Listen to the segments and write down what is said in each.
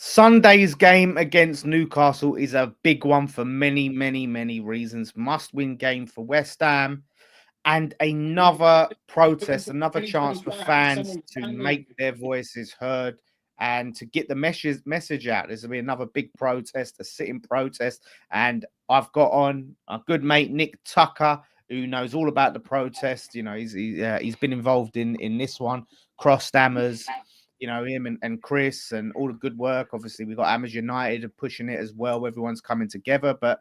Sunday's game against Newcastle is a big one for many, many, many reasons. Must-win game for West Ham, and another protest, another chance for fans to make their voices heard and to get the message out. There's going to be another big protest, a sitting protest, and I've got on a good mate, Nick Tucker, who knows all about the protest. You know, he's been involved in this one. Cross Stammers, you know, him and Chris and all the good work. Obviously, we've got Amers United pushing it as well. Everyone's coming together. But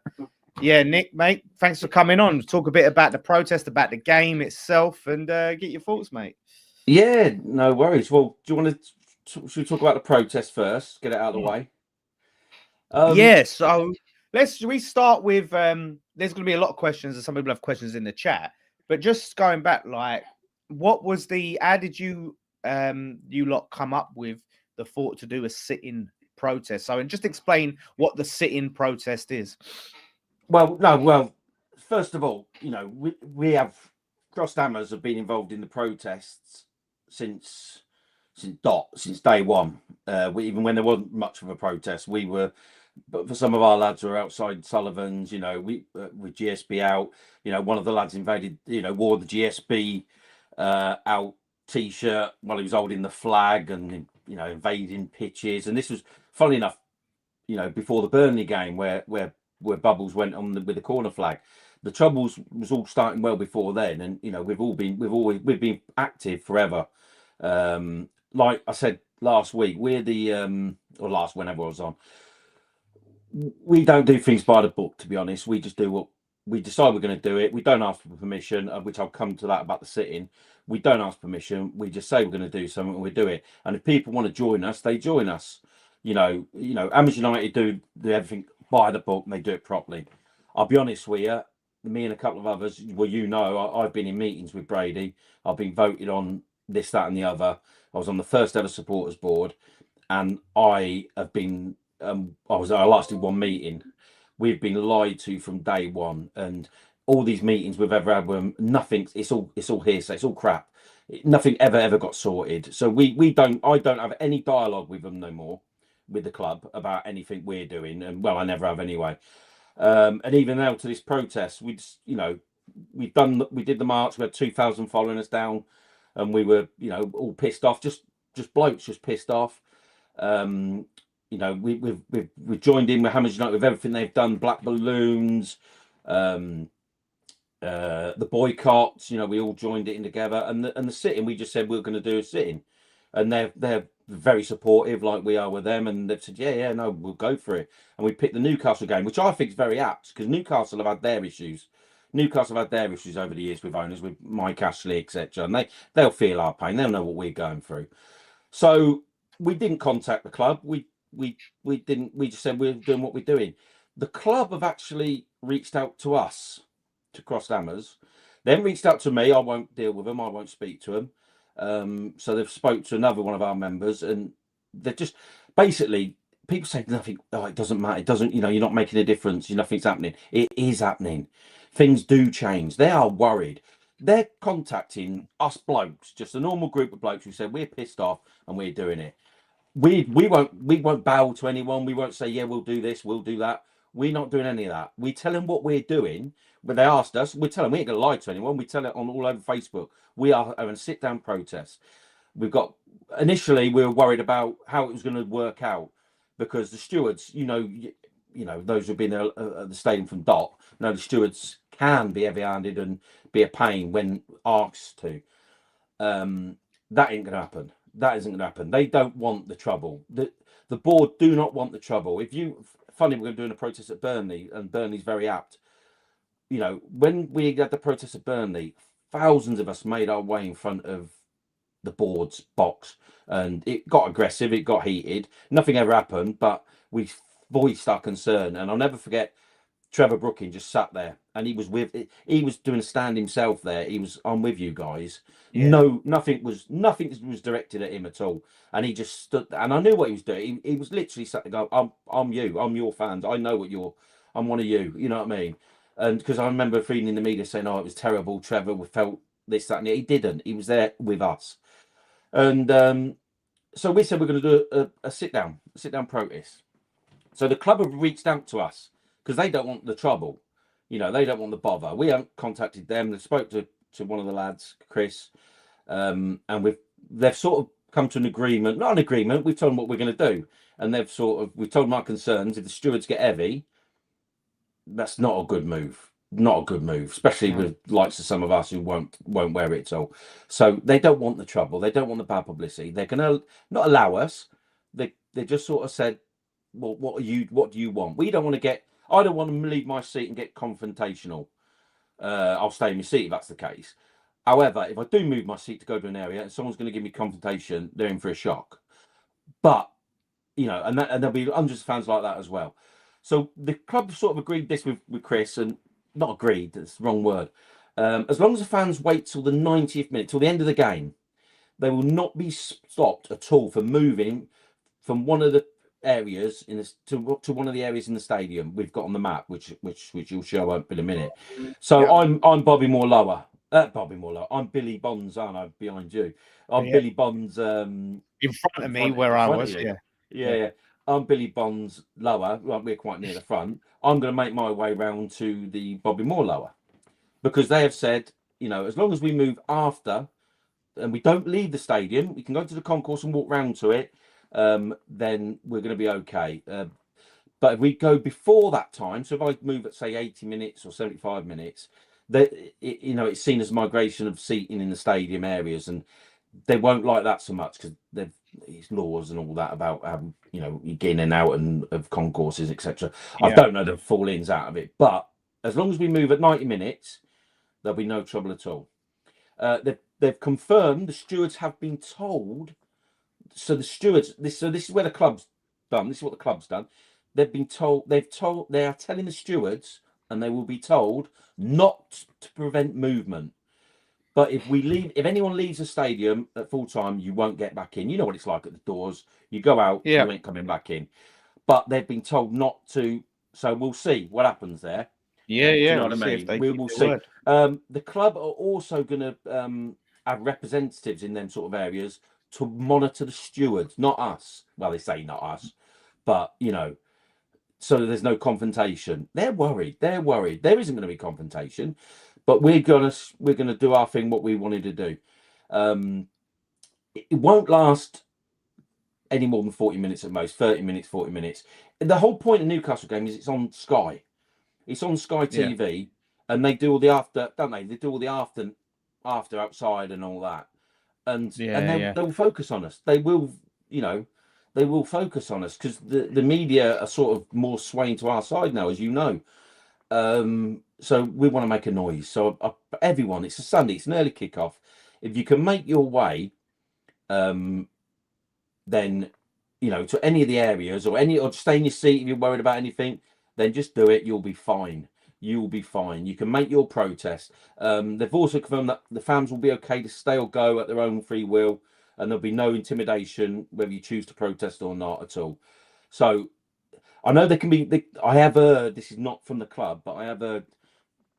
yeah, Nick, mate, thanks for coming on. Talk a bit about the protest, about the game itself, and get your thoughts, mate. Yeah, no worries. Well, do you want to should we talk about the protest first? Get it out of the way. Yeah, so we start with there's going to be a lot of questions, and some people have questions in the chat. But just going back, like, how did you you lot come up with the thought to do a sit-in protest? So, and just explain what the sit-in protest is. Well, first of all, we have Cross Hammers have been involved in the protests since day one. Even when there wasn't much of a protest, we were. But for some of our lads who are outside Sullivan's, we with GSB out. One of the lads invaded. Wore the GSB out T-shirt while he was holding the flag and invading pitches. And this was, funnily enough, before the Burnley game where Bubbles went on with the corner flag. The troubles was all starting well before then, and we've been active forever. Like I said last week, we're whenever I was on. We don't do things by the book, to be honest. We just do what we decide we're going to do it. We don't ask for permission, which I'll come to that about the sitting. We don't ask permission. We just say we're going to do something and we do it. And if people want to join us, they join us. Amers United do everything by the book and they do it properly. I'll be honest with you, me and a couple of others, I've been in meetings with Brady. I've been voted on this, that, and the other. I was on the first ever supporters board, and I have been. I lasted one meeting. We've been lied to from day one, and all these meetings we've ever had, nothing. It's all hearsay. It's all crap. Nothing ever got sorted. So I don't have any dialogue with them no more, with the club about anything we're doing, and well, I never have anyway. And even now to this protest, we did the march. We had 2,000 following us down, and we were all pissed off, just blokes, just pissed off. We've joined in with Hammers United with everything they've done, black balloons, the boycotts. We all joined it in together, and the sitting. We just said we're going to do a sitting, and they're very supportive, like we are with them, and they've said, yeah, no, we'll go for it. And we picked the Newcastle game, which I think is very apt because Newcastle have had their issues. Newcastle have had their issues over the years with owners, with Mike Ashley, etc. And they'll feel our pain. They'll know what we're going through. So we didn't contact the club. We didn't. We just said we're doing what we're doing. The club have actually reached out to us, to Cross Hammers. Then reached out to me. I won't deal with them. I won't speak to them. So they've spoke to another one of our members, and they're just basically, people say nothing. Oh, it doesn't matter. It doesn't. You're not making a difference. Nothing's happening. It is happening. Things do change. They are worried. They're contacting us blokes, just a normal group of blokes who said we're pissed off and we're doing it. We won't bow to anyone. We won't say, yeah, we'll do this, we'll do that. We're not doing any of that. We tell them what we're doing. When they asked us, we tell them we ain't gonna lie to anyone. We tell it on all over Facebook. We are having a sit-down protest. Initially we were worried about how it was going to work out because the stewards, those who've been at the stadium from Dot, the stewards can be heavy-handed and be a pain when asked to. That ain't gonna happen. That isn't going to happen. They don't want the trouble. The board do not want the trouble. Funny, we're doing a protest at Burnley, and Burnley's very apt. When we had the protest at Burnley, thousands of us made our way in front of the board's box, and it got aggressive, it got heated. Nothing ever happened, but we voiced our concern, and I'll never forget Trevor Brooking just sat there, and he was doing a stand himself there. I'm with you guys. Yeah. No, nothing was directed at him at all, and he just stood there, and I knew what he was doing. He was literally sat there going, I'm you, I'm your fans. I know I'm one of you. You know what I mean? And because I remember reading in the media saying, oh, it was terrible. Trevor felt this, that, and he didn't. He was there with us, and So we said we're going to do a sit down protest. So the club have reached out to us because they don't want the trouble. They don't want the bother. We haven't contacted them. They spoke to one of the lads, Chris, and they've sort of come to an agreement. Not an agreement. We've told them what we're going to do, and we've told them our concerns. If the stewards get heavy, that's not a good move. Not a good move, especially with likes of some of us who won't wear it at all. So they don't want the trouble. They don't want the bad publicity. They're gonna not allow us. They just sort of said, well, what do you want? We don't want to get. I don't want to leave my seat and get confrontational. I'll stay in my seat if that's the case. However, if I do move my seat to go to an area and someone's going to give me confrontation, they're in for a shock. But and there'll be hundreds of fans like that as well. So the club sort of agreed this with Chris, and not agreed, that's the wrong word. As long as the fans wait till the 90th minute, till the end of the game, they will not be stopped at all from moving from one of the areas to one of the areas in the stadium we've got on the map, which you'll show up in a minute. So I'm Bobby Moore lower. I'm Billy Bonds, aren't I? Behind you. I'm Billy Bonds. In front of me, where I was. Yeah. I'm Billy Bonds lower. Well, we're quite near the front. I'm going to make my way round to the Bobby Moore lower, because they have said, as long as we move after and we don't leave the stadium, we can go to the concourse and walk round to it, then we're going to be okay. But if we go before that time, so if I move at say 80 minutes or 75 minutes, it's seen as migration of seating in the stadium areas, and they won't like that so much because these laws and all that about you get in and out and of concourses, etc. I don't know the full ins out of it, but as long as we move at 90 minutes, there'll be no trouble at all. They've confirmed the stewards have been told. So the stewards, this is where the club's done. This is what the club's done. They've been told. They are telling the stewards, and they will be told not to prevent movement. But if anyone leaves the stadium at full time, you won't get back in. You know what it's like at the doors. You go out, you ain't coming back in. But they've been told not to. So we'll see what happens there. Yeah. Do you know what I mean? We will see. The club are also going to have representatives in them sort of areas to monitor the stewards, not us. Well, they say not us, but so there's no confrontation. They're worried. There isn't going to be confrontation. But we're gonna do our thing, what we wanted to do. It won't last any more than 40 minutes at most, 30 minutes, 40 minutes. The whole point of Newcastle game is it's on Sky. It's on Sky TV, and they do all the after, don't they? They do all the after outside and all that. And they'll focus on us. They will, they will focus on us because the media are sort of more swaying to our side now, as you know. So we want to make a noise. So everyone, it's a Sunday, it's an early kickoff. If you can make your way, then to any of the areas or stay in your seat if you're worried about anything, then just do it. You'll be fine. You'll be fine. You can make your protest. They've also confirmed that the fans will be okay to stay or go at their own free will, and there'll be no intimidation whether you choose to protest or not at all. So I know there can be. I have heard, this is not from the club, but I have heard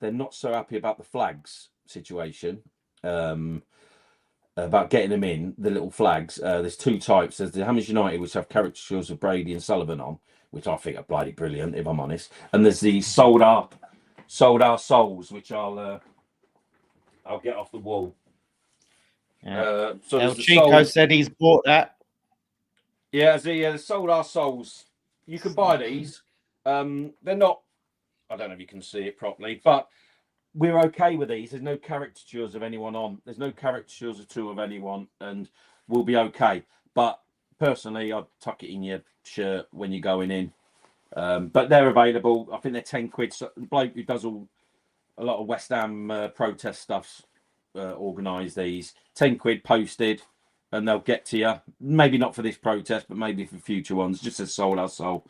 they're not so happy about the flags situation, about getting them in, the little flags. There's two types. There's the Hammers United, which have caricatures of Brady and Sullivan on, which I think are bloody brilliant, if I'm honest. And there's the sold our souls, which I'll get off the wall. So El Chico said he's bought that. Yeah, the sold our souls. You can buy these. They're not. I don't know if you can see it properly, but we're okay with these. There's no caricatures of anyone on. There's no caricatures at all of anyone, and we'll be okay. But personally, I'd tuck it in your shirt when you're going in. But they're available. I think they're 10 quid. So the bloke who does a lot of West Ham protest stuff organise these. 10 quid posted, and they'll get to you. Maybe not for this protest, but maybe for future ones. Just as soul our soul.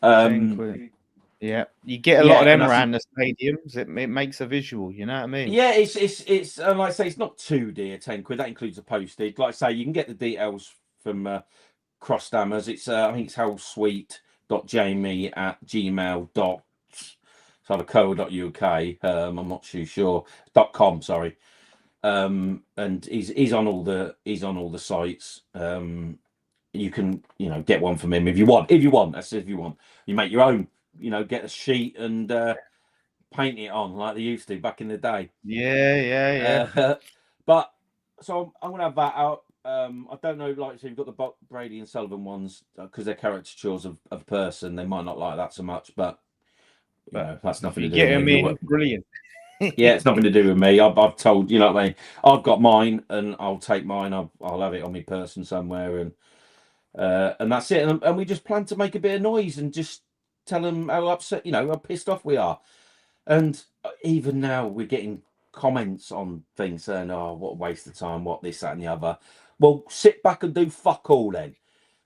10 quid. Yeah, you get a lot of them around the stadiums. It makes a visual, you know what I mean? Yeah, it's like I say, it's not too dear, 10 quid. That includes the postage. Like I say, you can get the details from Crossdammers. It's I think it's howsweet.jamie@gmail.co.uk. I'm not too sure. .com, sorry. And he's on all the sites. you can, get one from him if you want. If you want, that's if you want. You make your own. Get a sheet and paint it on like they used to back in the day. Yeah. But so I'm gonna have that out. I don't know, so you've got the Brady and Sullivan ones because they're caricatures of person. They might not like that so much, but that's nothing to do Get with him me. in, brilliant. Yeah, it's nothing to do with me. I've told, what I mean. I've got mine, and I'll take mine. I'll have it on my person somewhere, and that's it. And we just plan to make a bit of noise and just tell them how upset, how pissed off we are. And even now, we're getting comments on things saying, "Oh, what a waste of time! What this, that, and the other." Well, sit back and do fuck all then,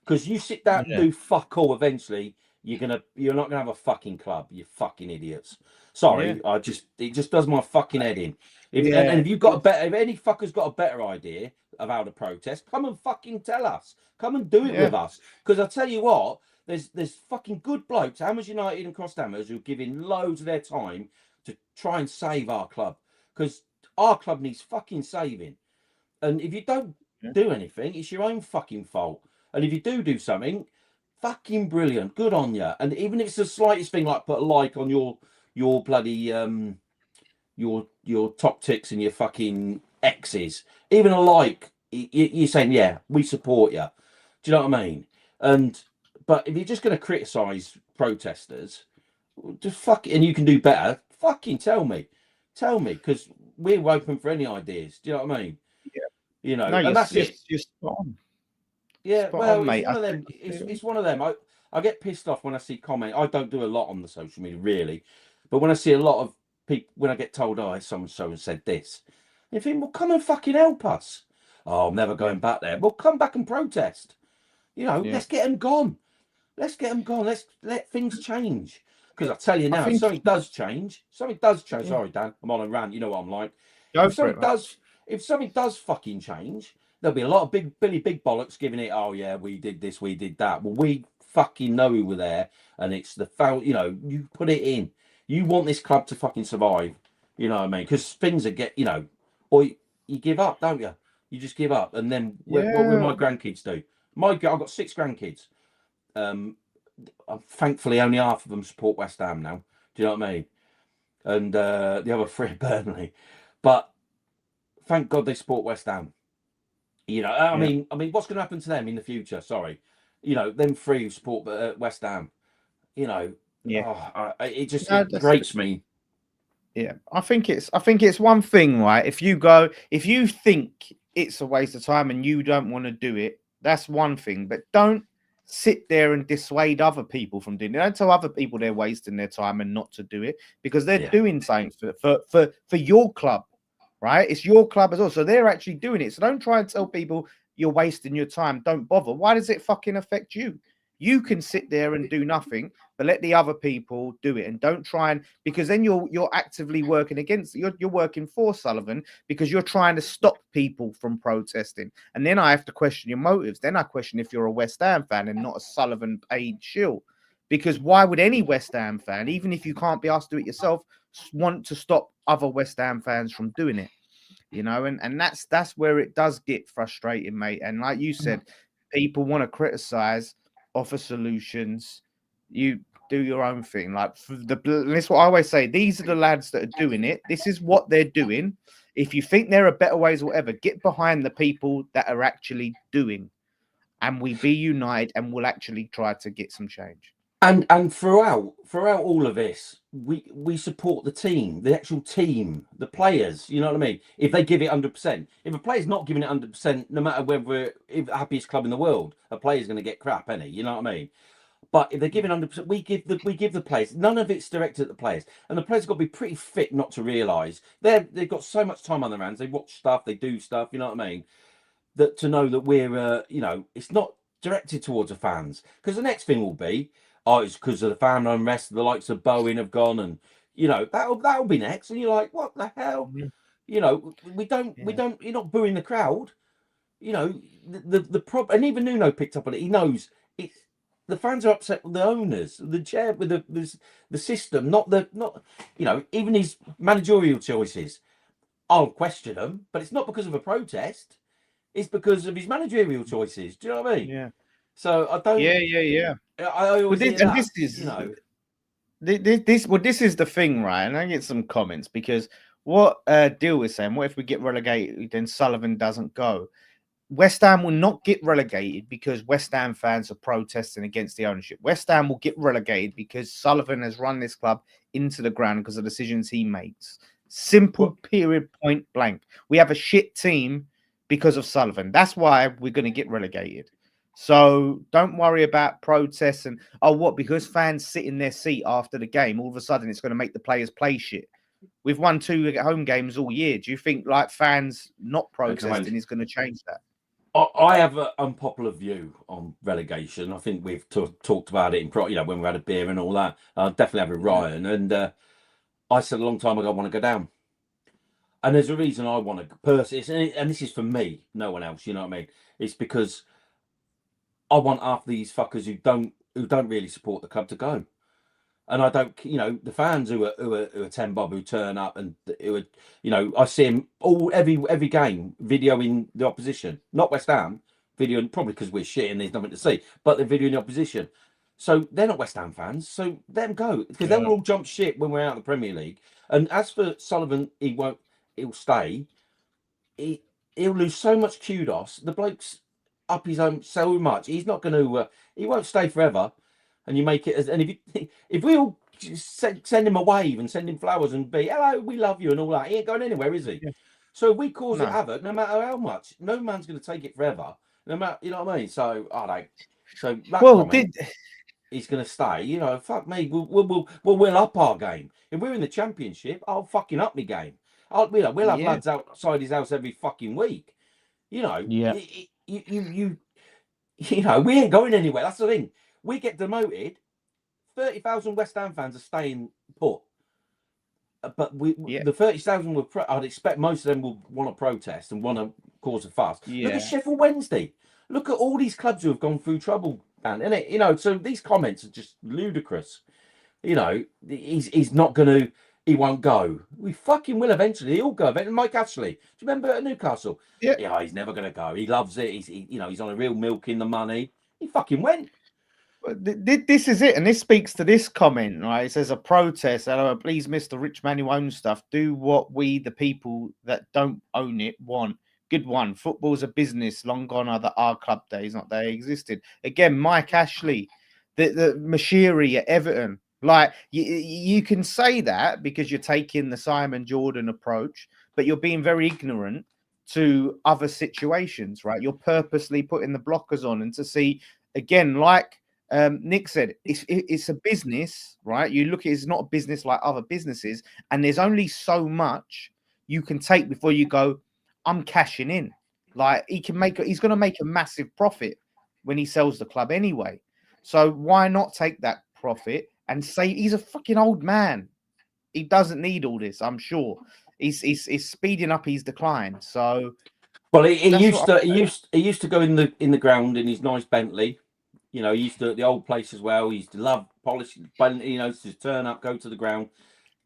because you sit down and do fuck all. Eventually, you're not gonna have a fucking club. You fucking idiots. Sorry, it just does my fucking head in. And if you've got if any fucker's got a better idea of how to protest, come and fucking tell us. Come and do it with us. Because I tell you what, there's fucking good blokes, Hammers United and Cross Hammers, who are giving loads of their time to try and save our club. Because our club needs fucking saving. And if you don't do anything, it's your own fucking fault. And if you do something, fucking brilliant. Good on you. And even if it's the slightest thing, like put a like on your bloody your top ticks and your fucking X's, even a like, you're saying, yeah, we support you. Do you know what I mean? But if you're just going to criticize protesters, just and you can do better, fucking tell me, because we're open for any ideas. Do you know what I mean? Yeah. No, And that's it. You're spot on. Yeah, spot well, on, mate. it's one of them. It's one of them. I get pissed off when I see comment. I don't do a lot on the social media, really, but when I see a lot of people, when I get told, "Oh, someone so and said this," you think, "Well, come and fucking help us." Oh, I'm never going back there. Well, come back and protest. Let's get them gone. Let's get them gone. Let's let things change. Because I tell you now, if something does change. Yeah. Sorry, Dan, I'm on a rant. You know what I'm like. Go for it, If something does fucking change, there'll be a lot of big bollocks giving it. Oh yeah, we did this, we did that. Well, we fucking know we were there, and it's the foul. You put it in. You want this club to fucking survive. You know what I mean? Because things are or you give up, don't you? You just give up, and then what will my grandkids do? I've got 6 grandkids. Thankfully, only half of them support West Ham now. Do you know what I mean? And the other 3 Burnley. But thank God they support West Ham. I mean, what's going to happen to them in the future? Sorry, them 3 who support West Ham. It just grates me. Yeah, I think it's one thing, right? If you think it's a waste of time and you don't want to do it, that's one thing. But don't sit there and dissuade other people from doing it. Don't tell other people they're wasting their time and not to do it, because they're doing something for your club, right? It's your club as well, so they're actually doing it. So don't try and tell people you're wasting your time. Don't bother. Why does it fucking affect you? You can sit there and do nothing, but let the other people do it, and don't try and, because then you're actively working against, you're working for Sullivan, because you're trying to stop people from protesting. And then I have to question your motives. Then I question if you're a West Ham fan and not a Sullivan paid shill. Because why would any West Ham fan, even if you can't be asked to do it yourself, want to stop other West Ham fans from doing it? And that's where it does get frustrating, mate. And like you said, people want to criticize, offer solutions. You do your own thing. Like that's what I always say. These are the lads that are doing it. This is what they're doing. If you think there are better ways or whatever, get behind the people that are actually doing, and we be united, and we'll actually try to get some change. And throughout all of this, we support the team, the actual team, the players. You know what I mean? If they give it 100%, if a player's not giving it 100%, no matter whether if the happiest club in the world, a player's going to get crap, any. You know what I mean? But if they're giving 100%, we give the players. None of it's directed at the players, and the players have got to be pretty fit not to realise they've got so much time on their hands. They watch stuff, they do stuff. You know what I mean? That to know that we're, it's not directed towards the fans, because the next thing will be, oh, it's because of the fan unrest. The likes of Bowen have gone, and that'll be next. And you're like, what the hell? We don't. You're not booing the crowd. The problem, and even Nuno picked up on it. He knows it's the fans are upset with the owners, the chair, with the system, not even his managerial choices. I'll question them, but it's not because of a protest. It's because of his managerial choices. Do you know what I mean? Yeah. So I don't. Yeah. I Well, always hear and that. this is You know. this is the thing, right? And I get some comments because what Deal is saying. What if we get relegated? Then Sullivan doesn't go. West Ham will not get relegated because West Ham fans are protesting against the ownership. West Ham will get relegated because Sullivan has run this club into the ground because of the decisions he makes. Simple, period, point blank. We have a shit team because of Sullivan. That's why we're going to get relegated. So don't worry about protests and, what? Because fans sit in their seat after the game, all of a sudden it's going to make the players play shit. We've won 2 home games all year. Do you think like fans not protesting is going to change that? I have an unpopular view on relegation. I think we've talked about it in, when we had a beer and all that. Definitely have with Ryan. And I said a long time ago I want to go down. And there's a reason I want to personally, and this is for me, no one else. You know what I mean? It's because I want half these fuckers who don't really support the club to go. And I don't, the fans who are 10 bob who turn up and who are, I see them every game videoing the opposition, not West Ham, videoing probably because we're shit and there's nothing to see, but they're videoing the opposition. So they're not West Ham fans. So let them go because they'll all jump shit when we're out of the Premier League. And as for Sullivan, he'll stay. He'll lose so much kudos. The bloke's up his own so much. He's not going to. He won't stay forever. And you make it as, and if we all send him a wave and send him flowers and be hello, we love you and all that, he ain't going anywhere, is he? Yeah. So if we cause it havoc, no matter how much, no man's going to take it forever. No matter, you know what I mean? So I don't. So that comment, he's going to stay. Fuck me. We'll up our game. If we're in the Championship, I'll fucking up my game. We'll have lads outside his house every fucking week. Yeah. You we ain't going anywhere. That's the thing. We get demoted, 30,000 West Ham fans are staying put. But the 30,000 I'd expect most of them will want to protest and want to cause a fuss. Yeah. Look at Sheffield Wednesday. Look at all these clubs who have gone through trouble, man. Innit? So these comments are just ludicrous. He's not going to. He won't go. We fucking will eventually. He'll go. Mike Ashley. Do you remember at Newcastle? Yeah. He's never going to go. He loves it. He's on a real milking the money. He fucking went. This is it, and this speaks to this comment, right? It says a protest. Please, Mr. Rich Man who owns stuff, do what we, the people that don't own it, want. Good one. Football's a business. Long gone are our club days, not they existed. Again, Mike Ashley, the Mashiri at Everton. Like you can say that because you're taking the Simon Jordan approach, but you're being very ignorant to other situations, right? You're purposely putting the blockers on, and to see again, like Nick said, it's a business, right? You look at it's not a business like other businesses, and there's only so much you can take before you go, I'm cashing in. Like he's going to make a massive profit when he sells the club anyway. So why not take that profit and say he's a fucking old man? He doesn't need all this, I'm sure. He's speeding up his decline. So well, he used to go in the ground in his nice Bentley. He used to at the old place as well. He used to love polish, to turn up, go to the ground.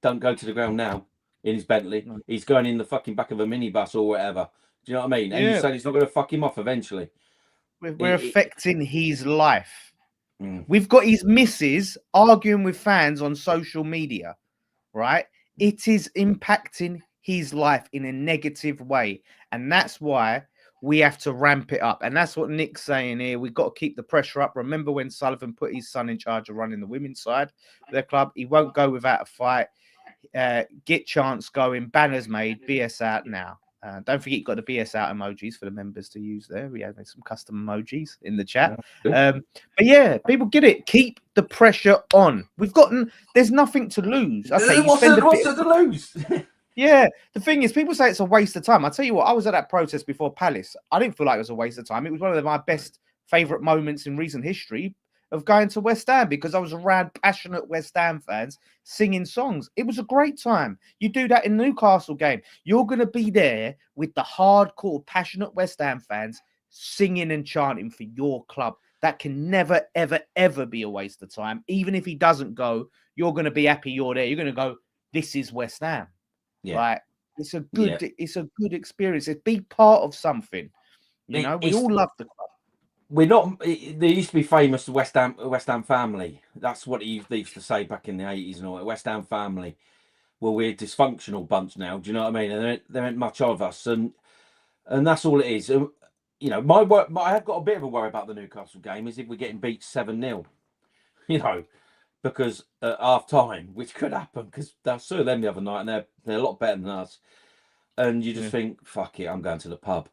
Don't go to the ground now in his Bentley. No. He's going in the fucking back of a minibus or whatever. Do you know what I mean? And you said it's not going to fuck him off eventually. We're affecting his life. We've got his missus arguing with fans on social media, right? It is impacting his life in a negative way. And that's why we have to ramp it up. And that's what Nick's saying here. We've got to keep the pressure up. Remember when Sullivan put his son in charge of running the women's side of their club? He won't go without a fight. Get chance going. Banners made. BS out now. Don't forget, you've got the BS out emojis for the members to use there. We have some custom emojis in the chat. But yeah, people get it. Keep the pressure on. There's nothing to lose. Okay, what's to lose? Yeah, the thing is, people say it's a waste of time. I tell you what, I was at that protest before Palace. I didn't feel like it was a waste of time. It was one of my best favourite moments in recent history of going to West Ham because I was around passionate West Ham fans singing songs. It was a great time. You do that in the Newcastle game. You're going to be there with the hardcore, passionate West Ham fans singing and chanting for your club. That can never, ever, ever be a waste of time. Even if he doesn't go, you're going to be happy you're there. You're going to go, this is West Ham. Yeah. Like it's a good experience. It's a big part of something. We all love the club. we're not. There used to be famous West Ham family. That's what they used to say back in the 80s and all. West Ham family. Well, we're a dysfunctional bunch now. Do you know what I mean? And there ain't much of us, and that's all it is. You know, I have got a bit of a worry about the Newcastle game is if we're getting beat 7-0. You know, because at half time, which could happen, because I saw them the other night and they're a lot better than us. And you just think, fuck it, I'm going to the pub.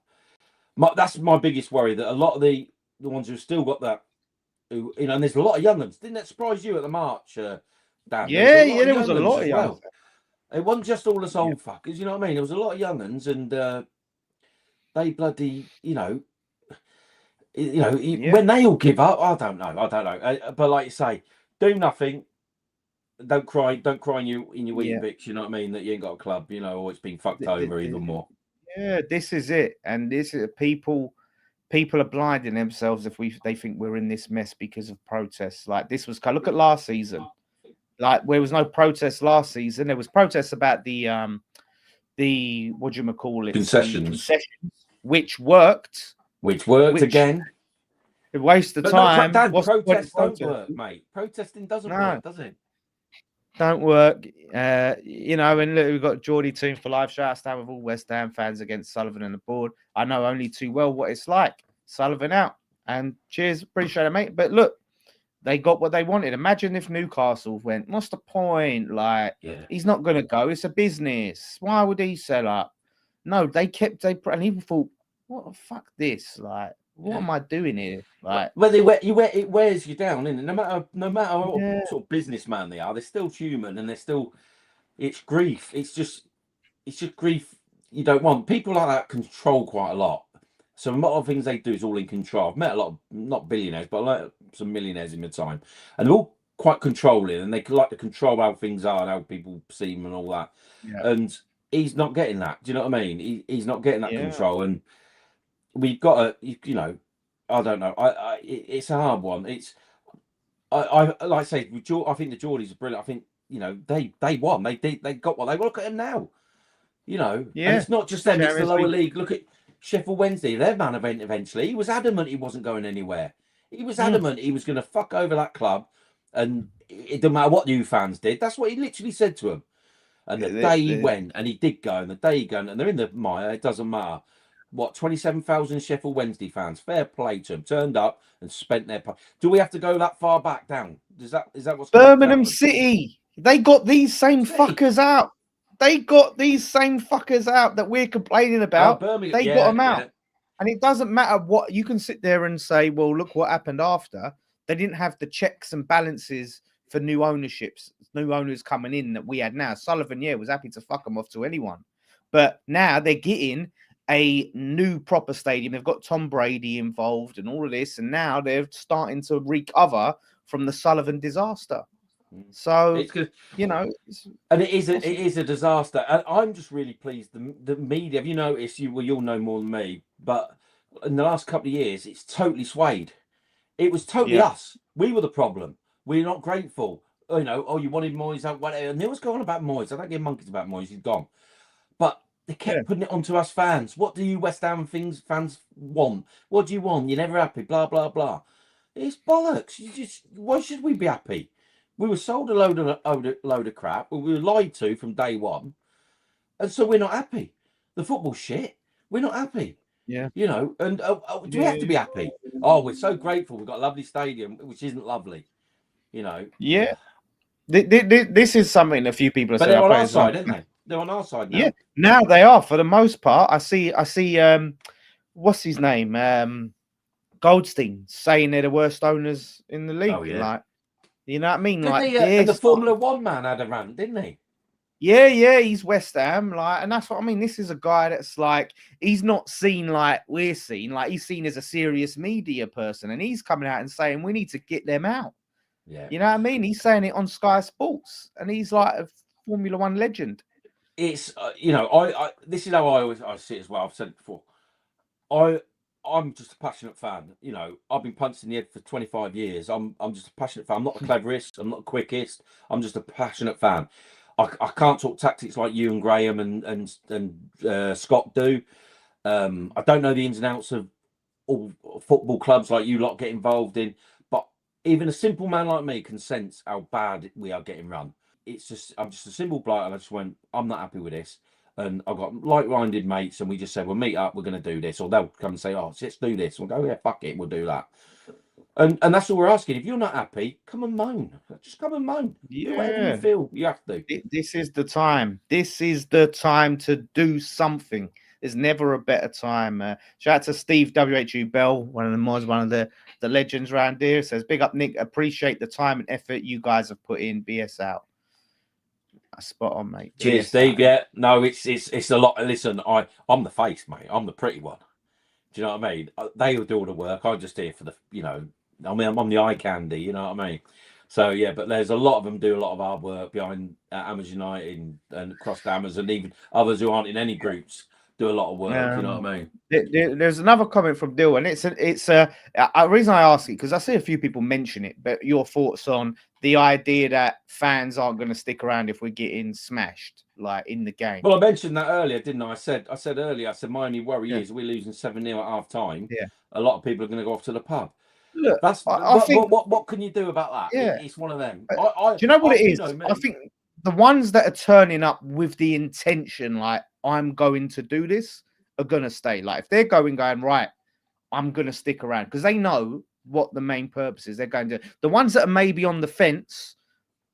That's my biggest worry, that a lot of the ones who've still got that, who, you know, and there's a lot of young ones. Didn't that surprise you at the March, Dan? There was a lot of young ones. It wasn't just all us old fuckers, you know what I mean? There was a lot of young ones, and they bloody, when they all give up, I don't know. But like you say, do nothing. Don't cry in your Weetabix, you know what I mean? That you ain't got a club, you know, or it's been fucked over even more. Yeah, this is it. And this is people are blinding themselves if they think we're in this mess because of protests. Like this was, look at last season. Like there was no protests last season. There was protests about the what do you call it? Concessions, which worked again. It wastes the time. Protests don't work, mate. Protesting doesn't work, does it? Don't work. You know, and look, we've got Geordie Team for Life. Shout out to with all West Ham fans against Sullivan and the board. I know only too well what it's like. Sullivan out. And cheers, appreciate it, mate. But look, they got what they wanted. Imagine if Newcastle went, what's the point? Like, he's not going to go. It's a business. Why would he sell up? No, and he thought, what the fuck this? Like, what am I doing here? Like, well, it wears you down, isn't it? No matter what sort of businessman they are, they're still human, and it's grief. It's just grief you don't want. People like that control quite a lot. So a lot of things they do is all in control. I've met a lot of, not billionaires, but like some millionaires in my time, and they're all quite controlling, and they like to control how things are and how people see them and all that. And he's not getting that. Do you know what I mean? He's not getting that control, and we've got to, I don't know. It's a hard one. I like I say, I think the Geordies are brilliant. I think they won. They got what they want. Look at them now. And it's not just them. It's the lower league. Look at Sheffield Wednesday. Their man event eventually. He was adamant he wasn't going anywhere. He was adamant he was going to fuck over that club, and it didn't matter what new fans did. That's what he literally said to them. And the day he went, and he did go, and the day he go, and they're in the mire. It doesn't matter. What, 27,000 Sheffield Wednesday fans? Fair play to them. Turned up and spent their. Do we have to go that far back down? Is that what's Birmingham City? They got these same fuckers out. They got these same fuckers out that we're complaining about. They got them out, and it doesn't matter what you can sit there and say. Well, look what happened after. They didn't have the checks and balances for new ownerships, new owners coming in that we had now. Sullivan, was happy to fuck them off to anyone, but now they're getting a new proper stadium. They've got Tom Brady involved and all of this, and now they're starting to recover from the Sullivan disaster. So it's good, and it is a disaster. And I'm just really pleased. The media, have you noticed? You'll know more than me, but in the last couple of years, it's totally swayed. It was totally us. We were the problem. We're not grateful. You wanted Moyes out, whatever. And they was going about Moyes. I don't give monkeys about Moyes. He's gone. But they kept putting it onto us fans. What do you West Ham fans want? What do you want? You're never happy. Blah blah blah. It's bollocks. Why should we be happy? We were sold a load of crap. We were lied to from day one, and so we're not happy. The football's shit. We're not happy. And do we have to be happy? Oh, we're so grateful. We've got a lovely stadium, which isn't lovely. This is something a few people are saying. But they're on our side, aren't they? They're on our side now. Yeah, now they are for the most part. I see. What's his name? Goldstein saying they're the worst owners in the league. Oh, yeah. Like, you know what I mean? And the Formula One man had a rant, didn't he? Yeah, he's West Ham, and that's what I mean. This is a guy that's like, he's not seen like we're seen, like he's seen as a serious media person, and he's coming out and saying we need to get them out. Yeah, you know what I mean. He's saying it on Sky Sports, and he's like a Formula One legend. It's I this is how I see it as well. I've said it before. I'm just a passionate fan. I've been punched in the head for 25 years. I'm just a passionate fan. I'm not the cleverest. I'm not the quickest. I'm just a passionate fan. I can't talk tactics like you and Graham and Scott do. I don't know the ins and outs of all football clubs like you lot get involved in, but even a simple man like me can sense how bad we are getting run. It's just, I'm just a simple bloke, and I just went, I'm not happy with this. And I've got like-minded mates, and we just said, we'll meet up, we're going to do this. Or they'll come and say, oh, let's do this. We'll go, yeah, fuck it, we'll do that. And that's all we're asking. If you're not happy, come and moan. Just come and moan. Do whatever you feel you have to. This is the time. This is the time to do something. There's never a better time. Shout out to Steve WHU Bell, one of the legends around here. Says, big up, Nick. Appreciate the time and effort you guys have put in. BS out. Spot on, mate. Cheers, Steve. Yeah, no, it's a lot. Listen, I'm the face, mate. I'm the pretty one. Do you know what I mean? They'll do all the work. I'm just here for the, I mean, I'm the eye candy. You know what I mean? So yeah, but there's a lot of them do a lot of hard work behind Amers United and across the Amers, and even others who aren't in any groups do a lot of work. You know what I mean? There's another comment from Dill, and it's a reason I ask it, because I see a few people mention it, but your thoughts on the idea that fans aren't going to stick around if we're getting smashed, like in the game. Well, I mentioned that earlier, didn't I? I said earlier, my only worry is we're losing 7-0 at half time. Yeah, a lot of people are going to go off to the pub. Look, that's I think, what can you do about that? Yeah, it's one of them. Do you know what it is? I think the ones that are turning up with the intention, like, I'm going to do this, are going to stay. Like, if they're going right, I'm going to stick around, because they know what the main purpose is. They're going to, the ones that are maybe on the fence,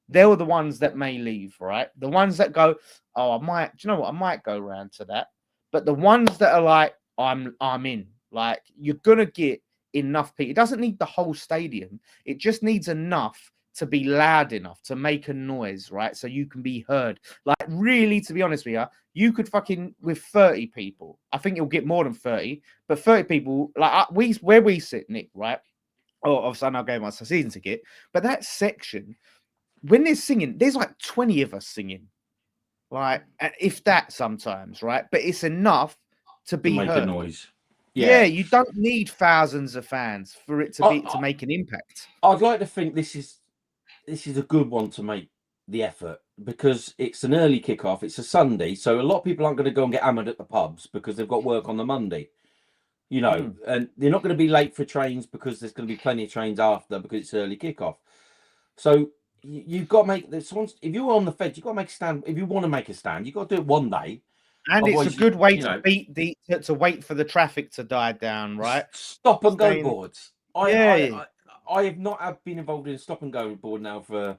they're the ones that may leave, right? The ones that go, oh, do you know what? I might go around to that. But the ones that are like, I'm in, like, you're going to get enough people. It doesn't need the whole stadium. It just needs enough to be loud enough to make a noise, right? So you can be heard. Like, really, to be honest with you, you could fucking, with 30 people, I think you'll get more than 30, but 30 people, like where we sit, Nick, right? Oh, obviously I know I gave my season ticket, but that section, when they're singing, there's like 20 of us singing, like, if that sometimes, right? But it's enough to be make heard. A noise. Yeah, you don't need thousands of fans for it to make an impact. I'd like to think this is a good one to make the effort, because it's an early kickoff. It's a Sunday, so a lot of people aren't going to go and get hammered at the pubs because they've got work on the Monday. And they're not going to be late for trains because there's going to be plenty of trains after, because it's early kickoff. So you've got to make this. If you're on the fence, you've got to make a stand. If you want to make a stand, you've got to do it one day. And otherwise, it's a good way to beat to wait for the traffic to die down, right? Stop and go boards. I have not been involved in a stop and go board now for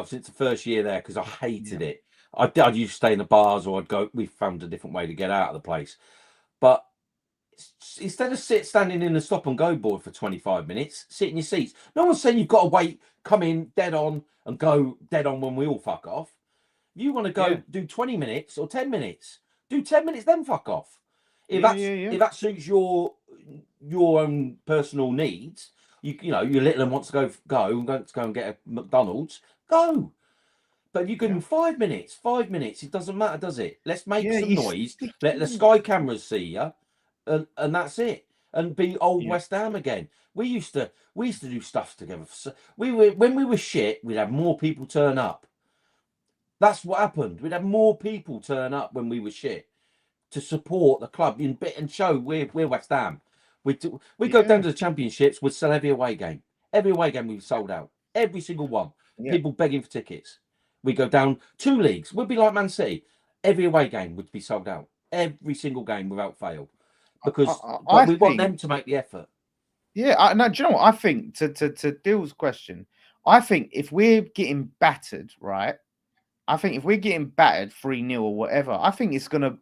since the first year there, because I hated it. I'd used to stay in the bars, or I'd go. We found a different way to get out of the place, but instead of standing in a stop and go board for 25 minutes, sit in your seats. No one's saying you've got to wait, come in dead on, and go dead on when we all fuck off. You want to go do 20 minutes or 10 minutes, do 10 minutes, then fuck off. If that suits your own personal needs, your little one wants to go and get a McDonald's, go. But you can 5 minutes, it doesn't matter, does it? Let's make some noise. Let the Sky cameras see you, and that's it. And be old West Ham again. We used to do stuff together. When we were shit, we'd have more people turn up. That's what happened. We'd have more people turn up when we were shit to support the club and show we're West Ham. We go down to the championships. We'd sell every away game. Every away game we sold out. Every single one. People begging for tickets. We go down 2 leagues. We'd be like Man City. Every away game would be sold out. Every single game without fail. Because we want them to make the effort. Yeah, no, do you know what? I think, to Dill's question, I think if we're getting battered, right? I think if we're getting battered 3-0 or whatever, I think it's going to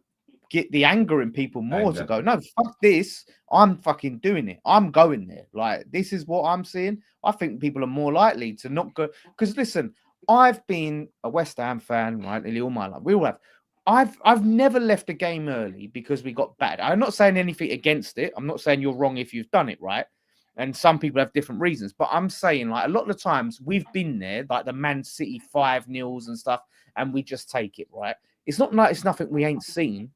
get the anger in people more to go, no, fuck this. I'm fucking doing it. I'm going there. Like, this is what I'm seeing. I think people are more likely to not go. Because listen, I've been a West Ham fan, right, nearly all my life. We all have. I've never left a game early because we got battered. I'm not saying anything against it. I'm not saying you're wrong if you've done it, right? And some people have different reasons. But I'm saying, like, a lot of the times we've been there, like the Man City 5-0s and stuff, and we just take it, right? It's not like it's nothing we ain't seen.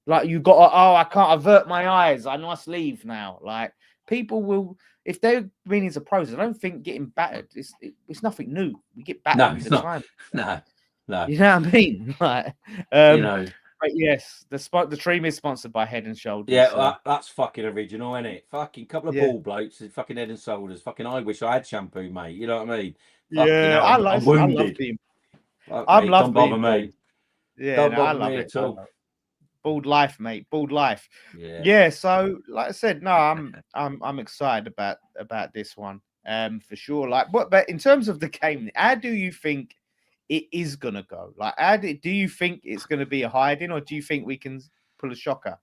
Like, you got to, I can't avert my eyes. I must leave now. Like, people will, if they're meaning to pros, I don't think getting battered, it's nothing new. We get battered all the time. No. You know what I mean? Like, But yes, the stream is sponsored by Head and Shoulders. Yeah, So. that's fucking original, isn't it? Fucking couple of Yeah. ball blokes, fucking Head and Shoulders. Fucking, I wish I had shampoo, mate. You know what I mean? Fucking Yeah, hell, I'm I love wounded. being. Fuck, I mate, love don't bother being me. bald. Yeah, Don't no, I bother love me it. at all. Bald life, mate. Bald life. Yeah. Yeah. So, like I said, no, I'm excited about this one. For sure. Like, but in terms of the game, how do you think it is gonna go? Like, do you think it's gonna be a hiding, or do you think we can pull a shocker?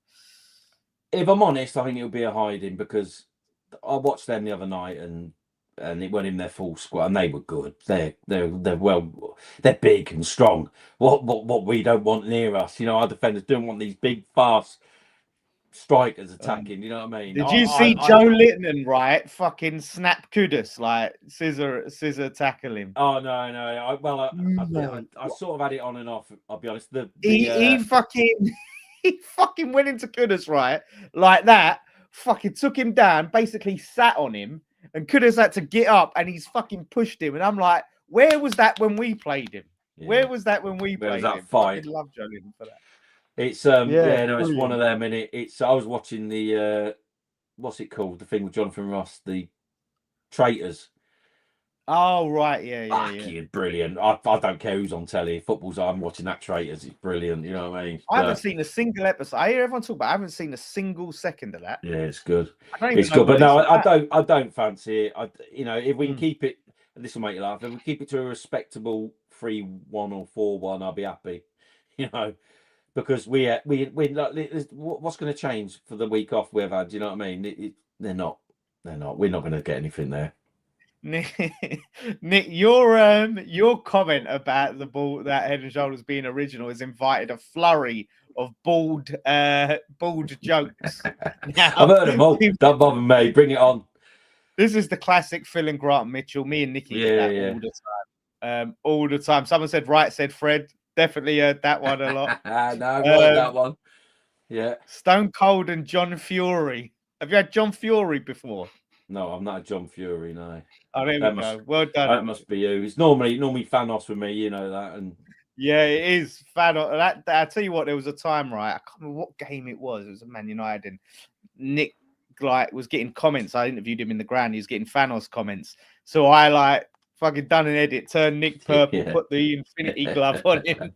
If I'm honest, I think it'll be a hiding because I watched them the other night and it went in their full squad and they were good. They're big and strong. What we don't want near us, you know, our defenders don't want these big, fast strikers attacking. You know what I mean? Did you see Joe Litton, right? Fucking snap Kudus, like scissor tackle him. Oh no! I sort of had it on and off. I'll be honest. He fucking went into Kudus, right? Like that, fucking took him down, basically sat on him, and Kudus had to get up and he's fucking pushed him. And I'm like, where was that when we played him? Yeah. Where was that when we Where was played that him? fight? I love Joe Litton for that. It's it's one of them, and it's I was watching the what's it called? The thing with Jonathan Ross, the Traitors. Oh right, yeah. Brilliant. I don't care who's on telly. Football's I'm watching that Traitors. It's brilliant. You know what I mean? I haven't seen a single episode. I hear everyone talk about. I haven't seen a single second of that. Yeah, it's good. It's good, but no, I don't fancy it. If we can keep it, this will make you laugh. If we keep it to a respectable 3-1 or 4-1, I'll be happy. You know, because we what's going to change for the week off we've had? You know what I mean? They're not. We're not going to get anything there. Nick, your comment about the ball that Head and Shoulders being original has invited a flurry of bald jokes. Now, I've heard them all. Don't bother me. Bring it on. This is the classic Phil and Grant Mitchell. Me and Nicky get that all the time. All the time. Someone said Fred. Definitely heard that one a lot. No, I've heard that one. Yeah. Stone Cold and John Fury. Have you had John Fury before? No, I'm not a John Fury, no. Oh, there we go. Well done. That must be you. It's normally Thanos with me, you know that. And yeah, it is Thanos. That I tell you what, there was a time, right? I can't remember what game it was. It was a Man United, and Nick was getting comments. I interviewed him in the ground. He was getting Thanos comments. So I fucking done an edit, turned Nick purple, put the Infinity Glove on him.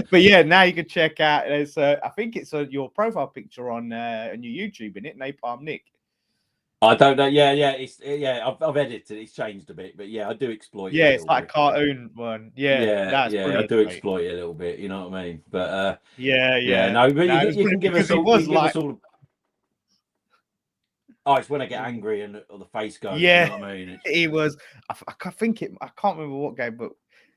But yeah, now you can check out. I think it's your profile picture on your YouTube, isn't it? Napalm Nick. I don't know. I've edited. It's changed a bit, but yeah, I do exploit. Yeah, it's like a cartoon one. Yeah, I do exploit it a little bit. You know what I mean? But yeah. No, but you can give us all. Oh, it's when I get angry and the face goes. Yeah, you know what I mean? It was. I can't remember what game, but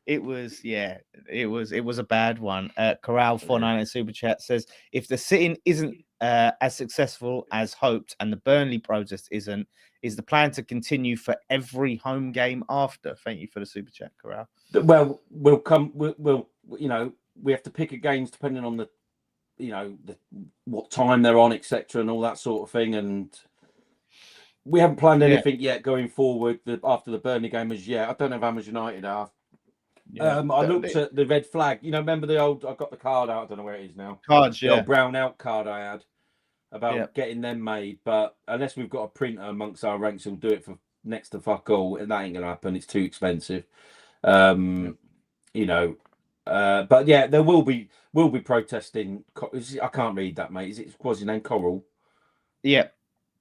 it was. Yeah, it was a bad one. Corral 499 Super Chat says, if the sitting isn't as successful as hoped and the Burnley protest isn't, is the plan to continue for every home game after? Thank you for the Super Chat, Corral. Well, we'll we have to pick a games depending on what time they're on, etc., and all that sort of thing, and we haven't planned anything yet going forward after the Burnley game as yet. I don't know if Hammers United are. I looked at the red flag. Remember the old? I got the card out. I don't know where it is now. Cards, the old brown out card I had about getting them made. But unless we've got a printer amongst our ranks who'll do it for next to fuck all, and that ain't gonna happen. It's too expensive. But yeah, there will be protesting. I can't read that, mate. What's his name? Coral. Yeah.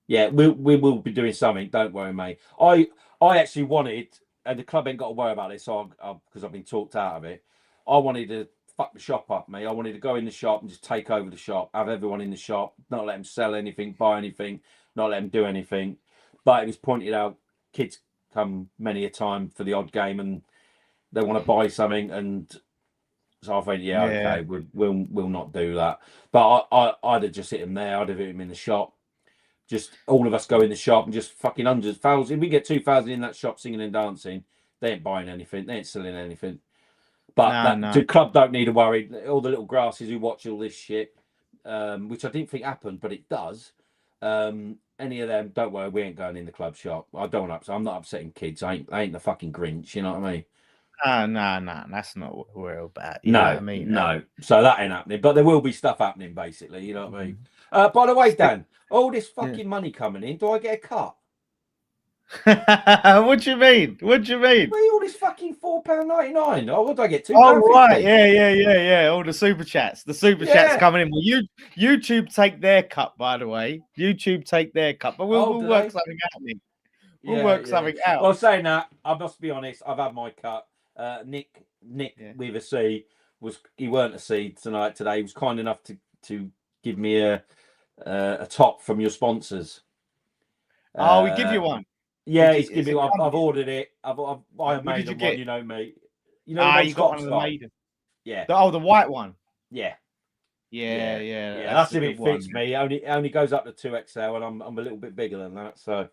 Yeah, we will be doing something. Don't worry, mate. I actually wanted, and the club ain't got to worry about this, because I've been talked out of it. I wanted to fuck the shop up, mate. I wanted to go in the shop and just take over the shop, have everyone in the shop, not let them sell anything, buy anything, not let them do anything. But it was pointed out, kids come many a time for the odd game, and they want to buy something, and so I think, okay, we'll not do that. But I'd have just hit him there. I'd have hit him in the shop. Just all of us go in the shop and just fucking hundreds, thousands. If we get 2,000 in that shop singing and dancing, they ain't buying anything. They ain't selling anything. But the club don't need to worry. All the little grasses who watch all this shit, which I didn't think happened, but it does. Any of them, don't worry, we ain't going in the club shop. I don't upset. I'm not upsetting kids. I ain't the fucking Grinch. You know what I mean? No, that's not what we're about. You know what I mean? No. So that ain't happening. But there will be stuff happening, basically. You know what I mean? By the way, Dan, all this fucking money coming in, do I get a cut? What do you mean? What do you mean? Where all this fucking £4.99? Oh, what do I get? Oh £2.50? right, yeah. All the super chats, chats coming in. Well, YouTube take their cut, by the way. YouTube take their cut, but we'll work something out. Nick. We'll work something out. Well, saying that, I must be honest. I've had my cut. Nick with a C he weren't a C today. He was kind enough to give me a top from your sponsors. Oh, we give you one. Yeah, he's giving. I've ordered it. I've made them one. You know me. You know, you got one of the maiden. Yeah. The white one. Yeah. That's if it fits me. It only goes up to 2XL, and I'm a little bit bigger than that. So.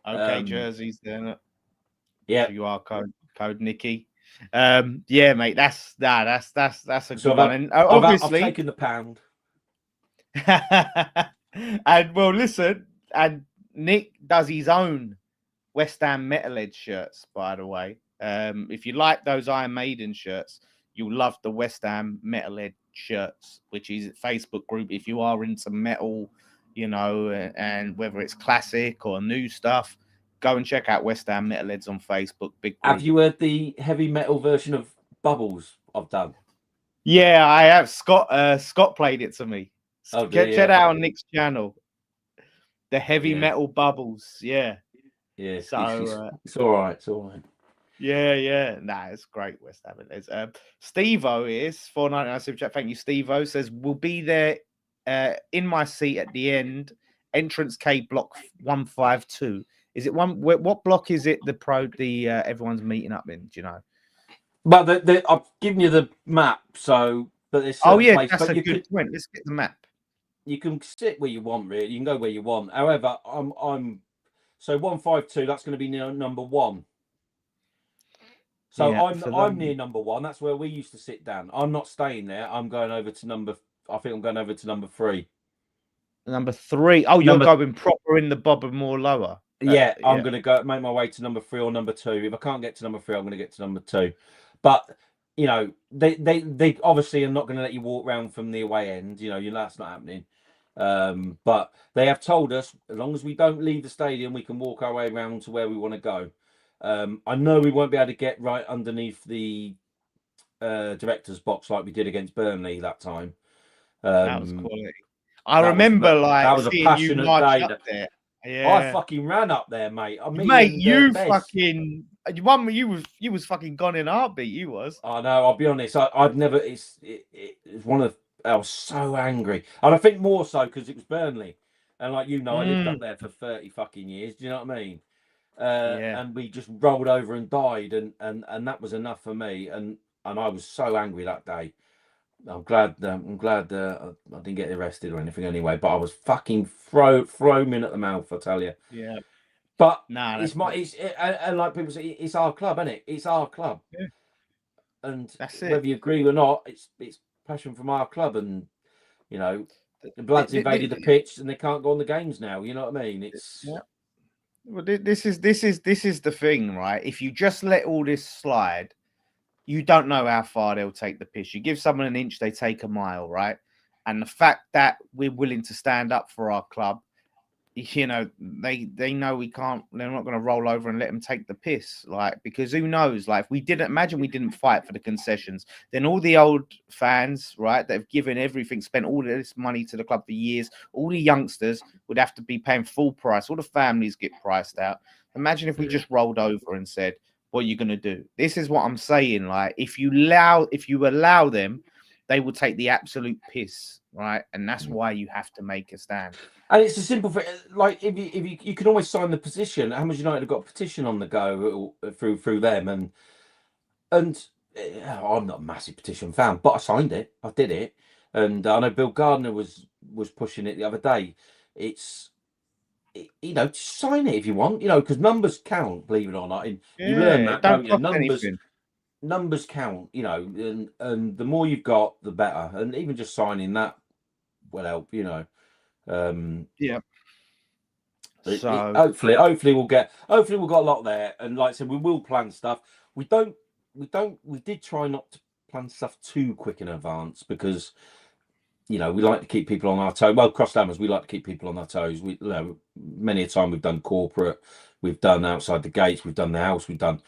Okay, jerseys then. Yeah, you are code Nicky. Yeah, mate. That's a good one. And obviously, I've taken the pound. And well, listen, and Nick does his own West Ham Metal Edge shirts, by the way. If you like those Iron Maiden shirts, you'll love the West Ham Metal Edge shirts, which is a Facebook group. If you are into metal, you know, and whether it's classic or new stuff, go and check out West Ham Metal Edge on Facebook. Big group. Have you heard the heavy metal version of Bubbles I've done? Yeah, I have. Scott played it to me. Oh, check it out on Nick's channel. The heavy metal Bubbles. Yeah. Yeah. So it's all right. It's all right. Yeah. Nah, it's great. West Ham it is. Steve-O is $4.99 super chat. Thank you, Steve-O. Says we'll be there in my seat at the end. Entrance K block 152. Is it one? What block is it? Everyone's meeting up in. Do you know? But I've given you the map, so but there's that's a good point. Let's get the map. You can sit where you want, really. You can go where you want. However, I'm so 152. That's going to be near number 1. So I'm near number 1. That's where we used to sit down. I'm not staying there. I'm going over to I think I'm going over to number 3. Number 3. Oh, you're going proper in the Bob and more lower. Yeah, I'm going to go make my way to number 3 or number 2. If I can't get to number 3, I'm going to get to number 2. But you know, they obviously are not going to let you walk around from the away end. You know, that's not happening. But they have told us as long as we don't leave the stadium, we can walk our way around to where we want to go. I know we won't be able to get right underneath the director's box like we did against Burnley that time. That was quality. I remember that was a passionate day. Up there. Yeah. I fucking ran up there, mate. You fucking you was fucking gone in a heartbeat. You was. I know. I'll be honest. I've never. It's one of. I was so angry, and I think more so because it was Burnley, and like I lived up there for 30 fucking years. Do you know what I mean? And we just rolled over and died, and that was enough for me. And I was so angry that day. I'm glad I didn't get arrested or anything anyway, but I was fucking foaming at the mouth, I tell you. Yeah. But and like people say, it's our club, isn't it? It's our club. Yeah. And that's it. Whether you agree or not, it's passion from our club, and you know, the Bloods invaded the pitch and they can't go on the games now. You know what I mean? It's Well, this is the thing, right? If you just let all this slide, you don't know how far they'll take the piss. You give someone an inch, they take a mile, right? And the fact that we're willing to stand up for our club, you know, they know we can't. They're not going to roll over and let them take the piss, like, because who knows? Like, if we didn't fight for the concessions, then all the old fans, right, that have given everything, spent all this money to the club for years, all the youngsters would have to be paying full price. All the families get priced out. Imagine if we just rolled over and said, "What are you going to do?" This is what I'm saying. Like, if you allow them, they will take the absolute piss, right? And that's why you have to make a stand. And it's a simple thing. Like, if you can always sign the petition. Hammers United have got a petition on the go through them, and I'm not a massive petition fan, but I signed it. I did it, and I know Bill Gardner was pushing it the other day. It's sign it if you want, because numbers count. Believe it or not, and you learn that, don't you? Numbers count, and the more you've got, the better. And even just signing that will help, Yeah. So hopefully we'll got a lot there. And like I said, we will plan stuff. We don't we did try not to plan stuff too quick in advance because, you know, we like to keep people on our toes. Well, cross hammers, we like to keep people on our toes. We, you know, many a time we've done corporate, we've done outside the gates, we've done the house, we've done,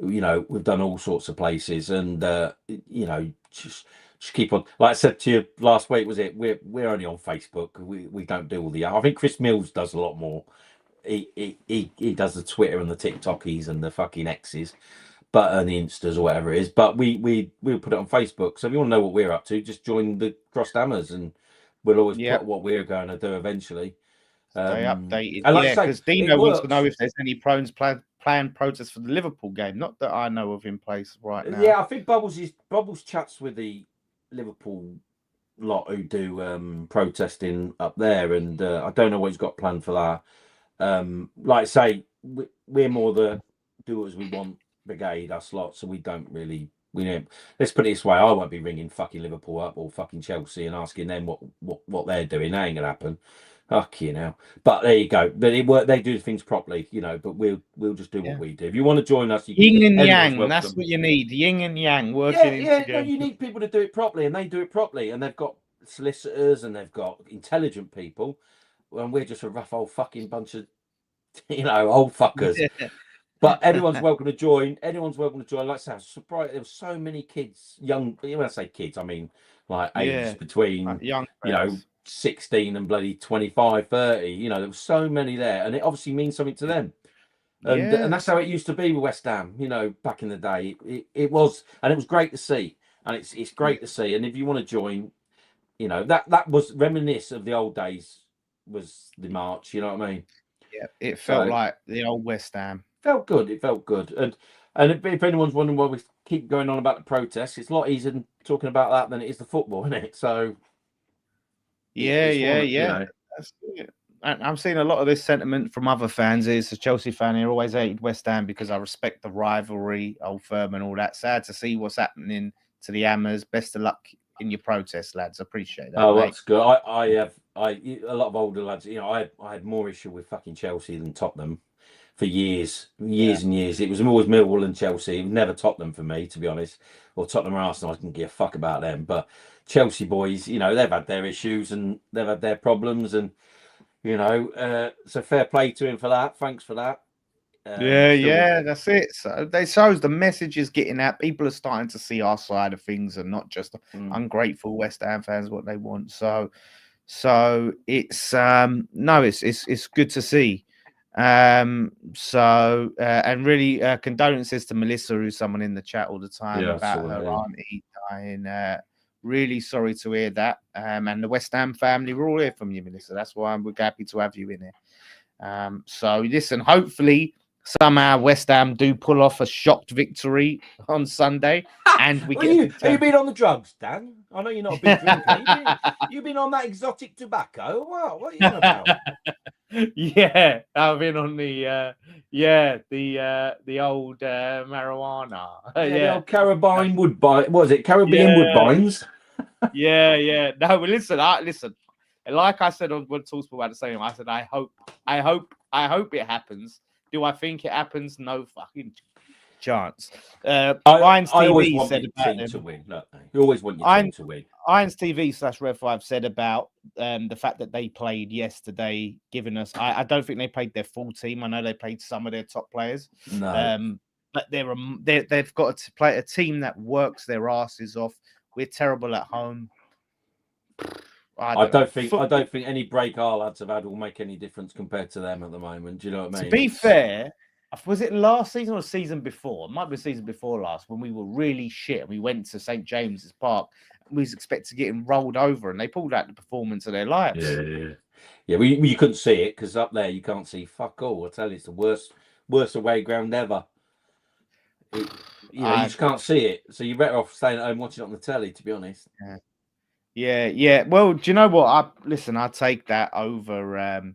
you know, we've done all sorts of places, and you know, just keep on. Like I said to you last week, was it? We're only on Facebook. We don't do all the. I think Chris Mills does a lot more. He does the Twitter and the TikTokies and the fucking X's, but and the Instas or whatever it is. But we'll put it on Facebook. So if you want to know what we're up to, just join the Crossed Hammers, and we'll always put what we're going to do eventually. Stay updated. And like Yeah, I say, because Dino wants to know if there's any planned protests for the Liverpool game. Not that I know of in place right now. Yeah, I think Bubbles chats with the Liverpool lot who do protesting up there, and I don't know what he's got planned for that. Like I say, we're more the do as we want brigade, us lot, so we don't really. Let's put it this way: I won't be ringing fucking Liverpool up or fucking Chelsea and asking them what they're doing. That ain't gonna happen. Fuck you know. But there you go. They do things properly, you know. But we'll just do what we do. If you want to join us, yin and yang. That's what you need. Yin and yang working together. No, you need people to do it properly, and they do it properly, and they've got solicitors and they've got intelligent people, and we're just a rough old fucking bunch of, you know, old fuckers. Yeah. But everyone's welcome to join. Anyone's welcome to join. Like I said, I was surprised there were so many kids, young. When I say kids, I mean like ages between, like young, you know, 16 and bloody 25, 30. You know, there were so many there, and it obviously means something to them. And that's how it used to be with West Ham. You know, back in the day, it was, and it was great to see, and it's great to see. And if you want to join, you know, that was reminisce of the old days. Was the march? You know what I mean? Yeah, it felt like the old West Ham. Felt good. It felt good. And if anyone's wondering why we keep going on about the protests, it's a lot easier than talking about that than it is the football, isn't it? So yeah. You know. That's it. I'm seeing a lot of this sentiment from other fans. Is a Chelsea fan here always hated West Ham because I respect the rivalry, Old Firm, and all that. Sad to see what's happening to the Hammers. Best of luck in your protest, lads. Appreciate that. Oh, that's good. I have a lot of older lads. You know, I had more issue with fucking Chelsea than Tottenham for years and years. It was always Millwall and Chelsea. It was never Tottenham for me, to be honest. Or Tottenham or Arsenal. I didn't give a fuck about them. But Chelsea boys, you know, they've had their issues and they've had their problems, and you know, so fair play to him for that. Thanks for that. That's it. So they shows the message is getting out. People are starting to see our side of things and not just ungrateful West Ham fans what they want. So it's it's good to see. And really condolences to Melissa, who's someone in the chat all the time about her auntie dying. Really sorry to hear that. And the West Ham family, we're all here from you, Melissa. That's why we're happy to have you in here. So listen, hopefully somehow West Ham do pull off a shocked victory on Sunday, and we get. Have you been on the drugs, Dan? I know you're not a big drinker. You've been on that exotic tobacco. What are you on about? Yeah, I've been on the old marijuana. The old Caribbean Woodbine. What was it? Caribbean Woodbines. Yeah. No, but listen. Like I said on when Talksport about the same, I said I hope it happens. Do I think it happens? No fucking chance. Irons TV said about them to win. Look, you always want your team to win. Irons TV /Rev5 said about the fact that they played yesterday, giving us. I don't think they played their full team. I know they played some of their top players. No. But they've got to play a team that works their asses off. We're terrible at home. I don't think any break our lads have had will make any difference compared to them at the moment. Do you know what I mean? To be fair, was it last season or season before? It might be season before last when we were really shit and we went to St. James's Park and we was expected to get rolled over and they pulled out the performance of their lives. Yeah. You couldn't see it because up there you can't see fuck all. I tell you, it's the worst away ground ever. You just can't see it, so you're better off staying at home watching it on the telly. To be honest. Yeah. Well, do you know what? I take that over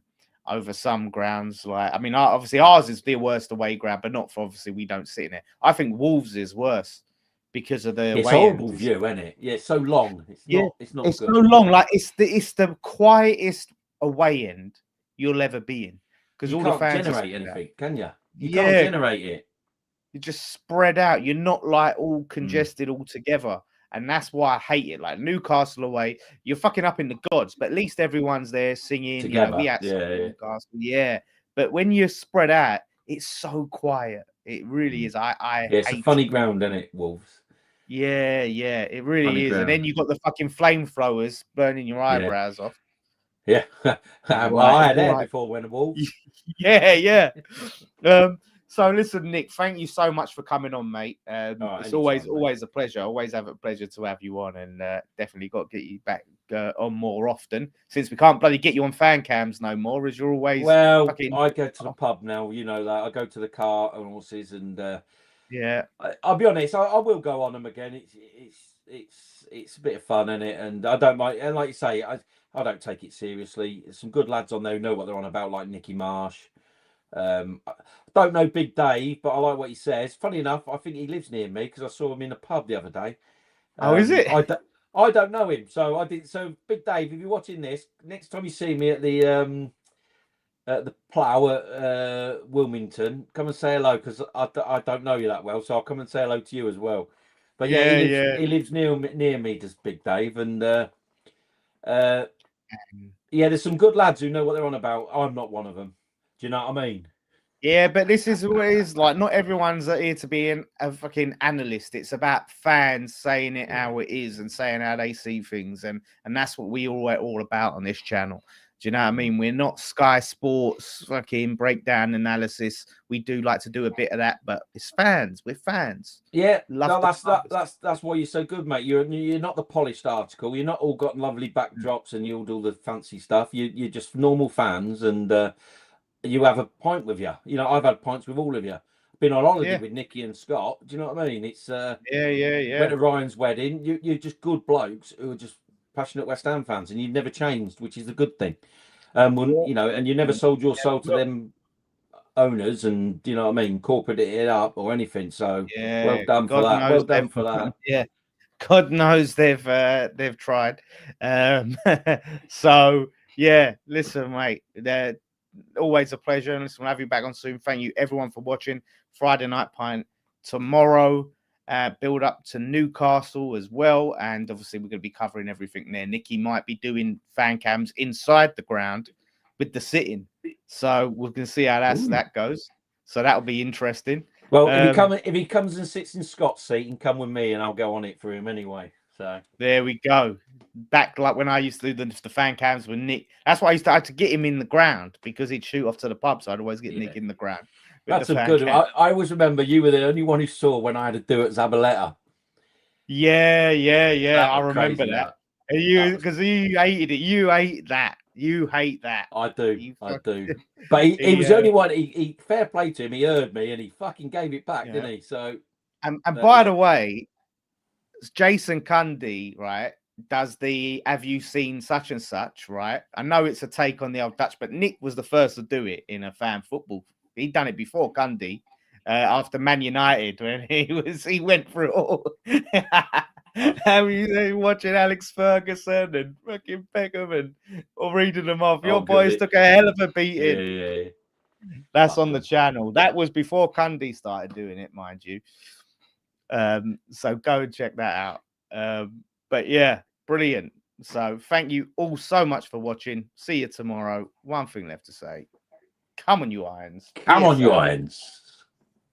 some grounds. Like, I mean, obviously ours is the worst away ground, but not for obviously we don't sit in it. I think Wolves is worse because of the it's horrible view, isn't it? Yeah, it's so long. It's not good. So long. Like it's the quietest away end you'll ever be in because all the fans generate anything, can you? You can't generate it. You're just spread out. You're not like all congested all together. And that's why I hate it. Like Newcastle away, you're fucking up in the gods, but at least everyone's there singing. together. You know, we had Newcastle, But when you're spread out, it's so quiet. It really is. I it's hate a funny it. ground, isn't it, Wolves? Yeah, it really Funny is. ground. And then you've got the fucking flamethrowers burning your eyebrows off. Yeah. Well, I had air before when the Wolves. Yeah. So listen, Nick, thank you so much for coming on, mate. It's always a pleasure. Always have a pleasure to have you on, and definitely got to get you back on more often, since we can't bloody get you on fan cams no more, as you're always I go to the pub now, you know that. I go to the car and horses, and I'll be honest, I will go on them again. It's a bit of fun in it, and I don't mind. And like you say, I don't take it seriously. There's some good lads on there who know what they're on about, like Nicky Marsh. I don't know Big Dave, but I like what he says. Funny enough, I think he lives near me because I saw him in a pub the other day. Oh, is it? I don't know him, so I did. So Big Dave, if you're watching this, next time you see me at the Plough at Wilmington, come and say hello, because I don't know you that well, so I'll come and say hello to you as well. But he lives near me, does Big Dave, and there's some good lads who know what they're on about. I'm not one of them. Do you know what I mean? Yeah, but this is what it is like. Not everyone's here to be a fucking analyst. It's about fans saying it how it is and saying how they see things, and that's what we all about on this channel. Do you know what I mean? We're not Sky Sports fucking breakdown analysis. We do like to do a bit of that, but it's fans. We're fans. Yeah, that's why you're so good, mate. You're not the polished article. You're not all got lovely backdrops and you all do the fancy stuff. You're just normal fans, and you have a pint with you. You know, I've had pints with all of you. Been on holiday with Nicky and Scott. Do you know what I mean? It's went to Ryan's wedding. You're just good blokes who are just passionate West Ham fans, and you've never changed, which is a good thing. You know, and you never sold your soul to them owners, and you know what I mean, corporate it up or anything. So well done for that. Well done for that. Yeah, God knows they've tried. So yeah, listen, mate, they're always a pleasure, and listen, we'll have you back on soon. Thank you everyone for watching. Friday Night Pint tomorrow. Build up to Newcastle as well, and obviously we're going to be covering everything there. Nicky might be doing fan cams inside the ground with the sitting, so we're going to see how that goes. So that'll be interesting. Well, if he comes and sits in Scott's seat, and come with me, and I'll go on it for him anyway. So there we go. Back like when I used to do the fan cams with Nick. That's why I used to have to get him in the ground, because he'd shoot off to the pub, so I'd always get Nick in the ground. That's a good one. I always remember you were the only one who saw when I had to do it at Zabaleta. Yeah. I remember that. Because you hated it. You hate that. You hate that. I do. But he was the only one. He fair play to him. He heard me and he fucking gave it back, didn't he? So. And by the way, Jason Cundy, right, does the "Have you seen such and such?" Right? I know it's a take on the old Dutch, but Nick was the first to do it in a fan football. He'd done it before, Cundy, after Man United, when he went through it all. Watching Alex Ferguson and fucking Beckham or reading them off. Your boys took a hell of a beating. Yeah. That's on the channel. That was before Cundy started doing it, mind you. So go and check that out. But yeah, brilliant. So thank you all so much for watching. See you tomorrow. One thing left to say. Come on, you Irons. Come on, you Irons.